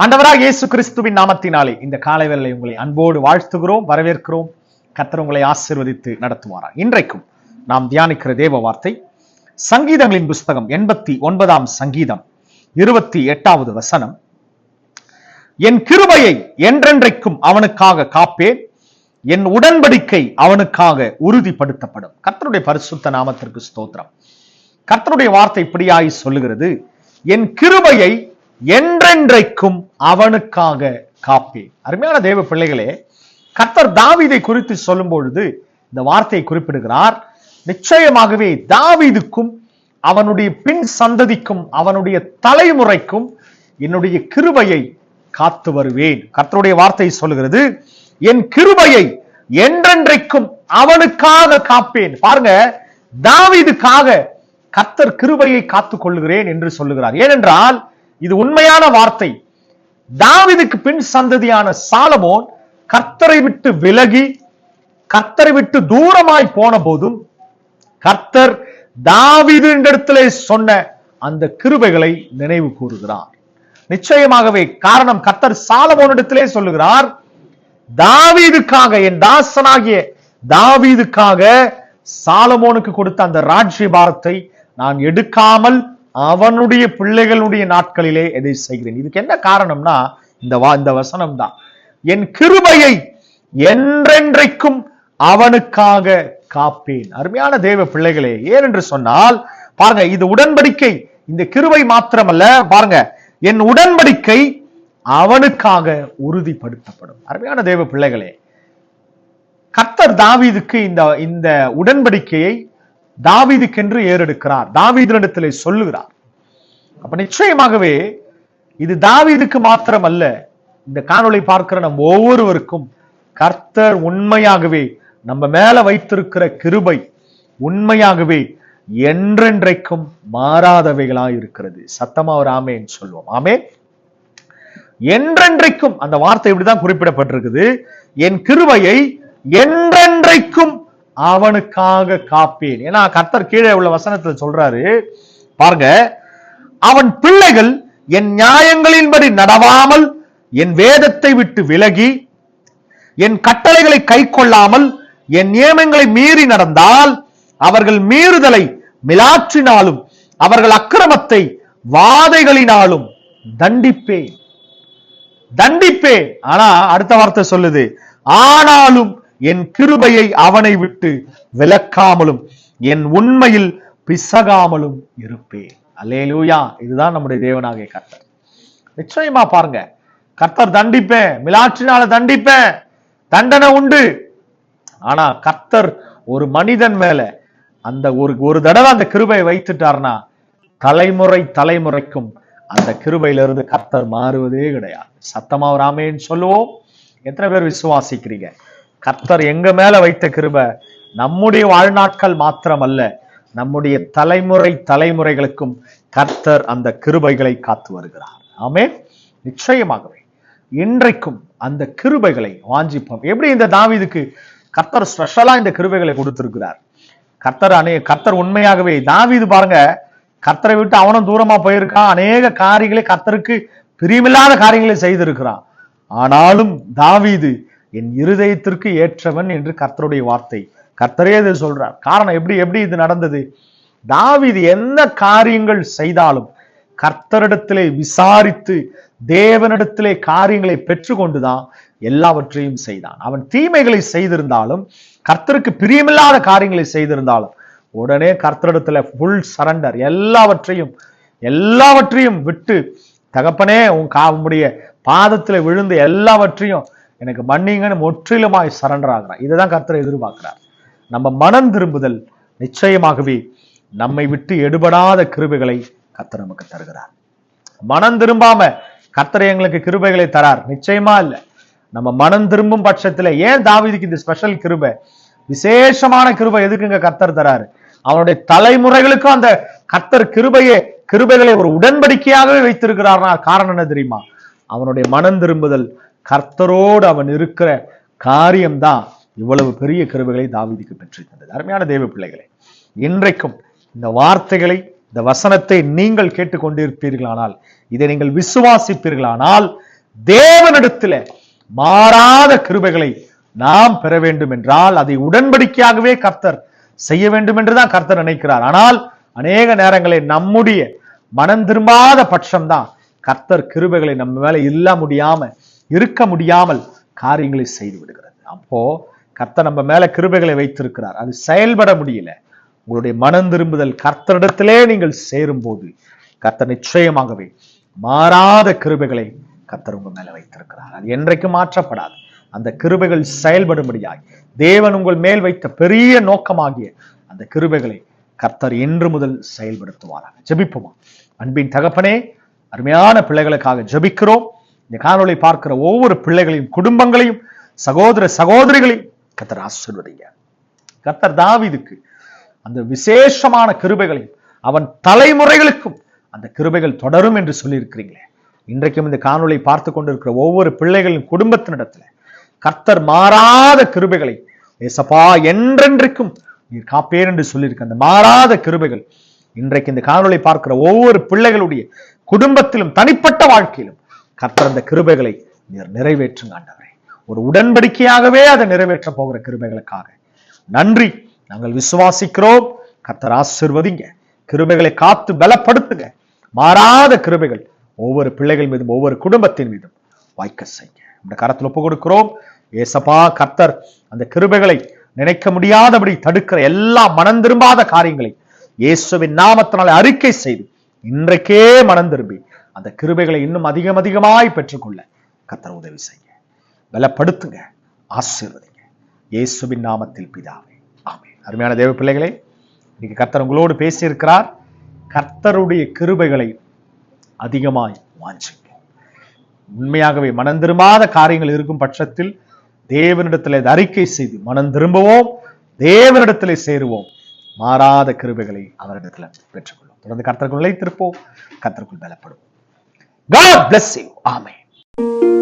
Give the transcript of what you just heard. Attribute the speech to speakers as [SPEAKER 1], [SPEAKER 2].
[SPEAKER 1] ஆண்டவராக இயேசு கிறிஸ்துவின் நாமத்தினாலே இந்த காலை வேளையை உங்களை அன்போடு வாழ்த்துகிறோம், வரவேற்கிறோம். கர்த்தர் உங்களை ஆசீர்வதித்து நடத்துவாராம். இன்றைக்கும் நாம் தியானிக்கிற தேவ வார்த்தை சங்கீதங்களின் புஸ்தகம் 89ஆம் சங்கீதம் 28வது வசனம். என் கிருபையை என்றென்றைக்கும் அவனுக்காக காப்பேன், என் உடன்படிக்கை அவனுக்காக உறுதிப்படுத்தப்படும். கர்த்தருடைய பரிசுத்த நாமத்திற்கு ஸ்தோத்திரம். கர்த்தருடைய வார்த்தை இப்படியாய் சொல்லுகிறது, என் கிருபையை என்றென்றைக்கும் அவனுக்காக காப்பேன். அருமையான தேவ பிள்ளைகளே, கர்த்தர் தாவீதை குறித்து சொல்லும் பொழுது இந்த வார்த்தையை குறிப்பிடுகிறார். நிச்சயமாகவே தாவீதுக்கும் அவனுடைய பின் சந்ததிக்கும் அவனுடைய தலைமுறைக்கும் என்னுடைய கிருபையை காத்து வருவேன். கர்த்தருடைய வார்த்தை சொல்லுகிறது, என் கிருபையை என்றென்றைக்கும் அவனுக்காக காப்பேன். பாருங்க, தாவீதுக்காக கர்த்தர் கிருபையை காத்துக் கொள்ளுகிறேன் என்று சொல்லுகிறார். ஏனென்றால் இது உண்மையான வார்த்தை. தாவீதுக்கு பின் சந்ததியான சாலமோன் கர்த்தரை விட்டு விலகி கர்த்தரை விட்டு தூரமாய் போன போதும் கர்த்தர் தாவீது இடத்திலே சொன்ன அந்த கிருபைகளை நினைவு கூறுகிறார். நிச்சயமாகவே காரணம், கர்த்தர் சாலமோனிடத்திலே சொல்லுகிறார், தாவீதுக்காக, என் தாசனாகிய தாவீதுக்காக சாலமோனுக்கு கொடுத்த அந்த ராஜ்யபாரத்தை நான் எடுக்காமல் அவனுடைய பிள்ளைகளுடைய நாட்களிலே எதை செய்கிறேன். இதுக்கு என்ன காரணம்னா இந்த வசனம் தான். என் கிருபையை என்றென்றைக்கும் அவனுக்காக காப்பேன். அருமையான தேவ பிள்ளைகளே, ஏனென்று சொன்னால் பாருங்க, இது உடன்படிக்கை. இந்த கிருபை மாத்திரமல்ல, பாருங்க, என் உடன்படிக்கை அவனுக்காக உறுதிப்படுத்தப்படும். அருமையான தேவ பிள்ளைகளே, கர்த்தர் தாவீதுக்கு இந்த உடன்படிக்கையை தாவீதுக்கென்று ஏறெடுக்கிறார், தாவீதிடத்திலே சொல்லுகிறார். அப்ப நிச்சயமாகவே இது தாவீதுக்கு மாத்திரம் அல்ல, இந்த காணொளி பார்க்கிற நம் ஒவ்வொருவருக்கும் கர்த்தர் உண்மையாகவே நம்ம மேல வைத்திருக்கிற கிருபை உண்மையாகவே என்றென்றைக்கும் மாறாதவைகளாய் இருக்கிறது. சத்தமா ஒரு ஆமேன் சொல்வோம். ஆமேன். என்றென்றைக்கும் அந்த வார்த்தை இப்படிதான் குறிப்பிடப்பட்டிருக்குது, என் கிருபையை என்றென்றைக்கும் அவனுக்காக காப்பேன். ஏன்னா கர்த்தர் கீழே உள்ள வசனத்தில் சொல்றாரு பாருங்க, அவன் பிள்ளைகள் என் நியாயங்களின்படி நடவாமல் என் வேதத்தை விட்டு விலகி என் கட்டளைகளை கை கொள்ளாமல் என் நியமங்களை மீறி நடந்தால் அவர்கள் மீறுதலை மிலாற்றினாலும் அவர்கள் அக்கிரமத்தை வாதைகளினாலும் தண்டிப்பேன். ஆனா அடுத்த வார்த்தை சொல்லுது, ஆனாலும் என் கிருபையை அவனை விட்டு விலக்காமலும் என் உண்மையில் பிசகாமலும் இருப்பேன். அல்லேலூயா. இதுதான் நம்முடைய தேவனாகிய கர்த்தர். நிச்சயமா பாருங்க, கர்த்தர் தண்டிப்பேன், மிலாற்றினால தண்டிப்பேன், தண்டனை உண்டு. ஆனா கர்த்தர் ஒரு மனிதன் மேல அந்த ஒரு தடவை அந்த கிருபையை வைத்துட்டார்னா தலைமுறைக்கும் அந்த கிருபையிலிருந்து கர்த்தர் மாறுவதே கிடையாது. சத்தமா ஒரு ஆமேன்னு சொல்லுவோம். எத்தனை பேர் விசுவாசிக்கிறீங்க? கர்த்தர் எங்க மேல வைத்த கிருபை நம்முடைய வாழ்நாட்கள் மாத்திரம் அல்ல, நம்முடைய தலைமுறைகளுக்கும் கர்த்தர் அந்த கிருபைகளை காத்து வருகிறார். ஆமென். நிச்சயமாகவே இன்றைக்கும் அந்த கிருபைகளை வாஞ்சிப்போம். எப்படி இந்த தாவீதுக்கு கர்த்தர் ஸ்பெஷலா இந்த கிருபைகளை கொடுத்திருக்கிறார். கர்த்தர் உண்மையாகவே, தாவீது பாருங்க, கர்த்தரை விட்டு அவனும் தூரமா போயிருக்கான், அநேக காரியங்களை கர்த்தருக்கு பிரியமில்லாத காரியங்களை செய்திருக்கிறான். ஆனாலும் தாவீது என் இருதயத்திற்கு ஏற்றவன் என்று கர்த்தருடைய வார்த்தை, கர்த்தரே இதை சொல்றார். காரணம், எப்படி இது நடந்தது? தாவீது என்ன காரியங்கள் செய்தாலும் கர்த்தரிடத்திலே விசாரித்து தேவனிடத்திலே காரியங்களை பெற்றுக்கொண்டுதான் எல்லாவற்றையும் செய்தான். அவன் தீமைகளை செய்திருந்தாலும், கர்த்தருக்கு பிரியமில்லாத காரியங்களை செய்திருந்தாலும் உடனே கர்த்தரிடத்துல ஃபுல் சரண்டர், எல்லாவற்றையும் விட்டு, தகப்பனே உம்முடைய பாதத்துல விழுந்து எல்லாவற்றையும் எனக்கு மன்னிங்கன்னு முற்றிலுமாய் சரண்டர் ஆகிறான். இதுதான் கர்த்தரை எதிர்பார்க்கிறார். நம்ம மனம் திரும்புதல் நிச்சயமாகவே நம்மை விட்டு எடுபடாத கிருபைகளை கர்த்தர் நமக்கு தருகிறார். மனம் திரும்பாம கர்த்தர் எங்களுக்கு கிருபைகளை தரார்? நிச்சயமா இல்ல. நம்ம மனம் திரும்பும் பட்சத்துல, ஏன் தாவீதுக்கு இந்த ஸ்பெஷல் கிருபை, விசேஷமான கிருபை எதுக்குங்க கர்த்தர் தராரு? அவனுடைய தலைமுறைகளுக்கும் அந்த கர்த்தர் கிருபைகளை ஒரு உடன்படிக்கையாகவே வைத்திருக்கிறார்னா காரணம் என்ன தெரியுமா? அவனுடைய மனம் திரும்புதல், கர்த்தரோடு அவன் இருக்கிற காரியம்தான் இவ்வளவு பெரிய கிருபைகளை தாவீதுக்கு பெற்று தந்தது. அருமையான தேவ பிள்ளைகளே, இன்றைக்கும் இந்த வார்த்தைகளை, இந்த வசனத்தை நீங்கள் கேட்டுக்கொண்டிருப்பீர்களானால், இதை நீங்கள் விசுவாசிப்பீர்களானால், தேவனிடத்தில் மாறாத கிருபைகளை நாம் பெற வேண்டும் என்றால் அதை உடன்படிக்கையாகவே கர்த்தர் செய்ய வேண்டும் என்றுதான் கர்த்தர் நினைக்கிறார். ஆனால் அநேக நேரங்களில் நம்முடைய மனம் திரும்பாத பட்சம்தான் கர்த்தர் கிருபைகளை நம்ம மேல இருக்க முடியாமல் காரியங்களை செய்து விடுகிறது. அப்போ கர்த்தர் நம்ம மேல கிருபைகளை வைத்திருக்கிறார், அது செயல்பட முடியல. உங்களுடைய மனம் திரும்புதல் கர்த்தரிடத்திலே நீங்கள் சேரும் போது கர்த்தர் நிச்சயமாகவே மாறாத கிருபைகளை கர்த்தர் உங்க மேல வைத்திருக்கிறார். அது என்றைக்கும் மாற்றப்படாது. அந்த கிருபைகள் செயல்படும்படியாய் தேவன் உங்கள் மேல் வைத்த பெரிய நோக்கமாகிய அந்த கிருபைகளை கர்த்தர் இன்று முதல் செயல்படுத்துவாராக. ஜெபிப்போமா? அன்பின் தகப்பனே, அருமையான பிள்ளைகளுக்காக ஜெபிக்கிறோம். இந்த காணொளி பார்க்கிற ஒவ்வொரு பிள்ளைகளையும், குடும்பங்களையும், சகோதர சகோதரிகளையும் கர்த்தர் ஆசீர்வதிங்க. கர்த்தர் தாவீதுக்கு அந்த விசேஷமான கிருபைகளையும் அவன் தலைமுறைகளுக்கும் அந்த கிருபைகள் தொடரும் என்று சொல்லியிருக்கிறீங்களே, இன்றைக்கும் இந்த காணொளி பார்த்து கொண்டிருக்கிற ஒவ்வொரு பிள்ளைகளின் குடும்பத்தினிடத்துல கர்த்தர் மாறாத கிருபைகளை ஏசப்பா என்றென்றைக்கும் நீர் காப்பேர் என்று சொல்லியிருக்க அந்த மாறாத கிருபைகள் இன்றைக்கு இந்த காணொளி பார்க்கிற ஒவ்வொரு பிள்ளைகளுடைய குடும்பத்திலும் தனிப்பட்ட வாழ்க்கையிலும் கர்த்தர் அந்த கிருபைகளை நீர் நிறைவேற்றுங்க ஆண்டவரே. ஒரு உடன்படிக்கையாகவே அதை நிறைவேற்ற போகிற கிருபைகளுக்காக நன்றி. நாங்கள் விசுவாசிக்கிறோம். கர்த்தர் ஆசீர்வதிங்க, கிருபைகளை காத்து பலப்படுத்துங்க. மாறாத கிருபைகள் ஒவ்வொரு பிள்ளைகள் மீதும் ஒவ்வொரு குடும்பத்தின் மீதும் வாய்க்க செய்ய இந்த கரத்தில் ஒப்பு கொடுக்கிறோம். ஏசப்பா, கர்த்தர் அந்த கிருபைகளை நினைக்க முடியாதபடி தடுக்கிற எல்லா மனம் திரும்பாத காரியங்களை இயேசுவின் நாமத்தினால் அறிக்கை செய்து இன்றைக்கே மனம் திரும்பி அந்த கிருபைகளை இன்னும் அதிகமாய் பெற்றுக்கொள்ள கர்த்தர் உதவி செய்ய பலப்படுத்துங்க, ஆசீர்வதிங்க. இயேசுவின் நாமத்தில் பிதாவே, ஆமென். அருமையான தேவ பிள்ளைகளே, இன்னைக்கு கர்த்தர் உங்களோடு பேசியிருக்கிறார். கர்த்தருடைய கிருபைகளை அதிகமாய் வாஞ்சிப்போம். உண்மையாகவே மனம் திரும்பாத காரியங்கள் இருக்கும் பட்சத்தில் தேவனிடத்தில் அறிக்கை செய்து மனம் திரும்புவோம், தேவனிடத்திலே சேருவோம். மாறாத கிருபைகளை அவரிடத்தில் பெற்றுக்கொள்வோம். தொடர்ந்து கர்த்தருக்குள் நிலைத்திருப்போம், கர்த்தருக்குள் பலப்படுவோம். God bless you. Amen.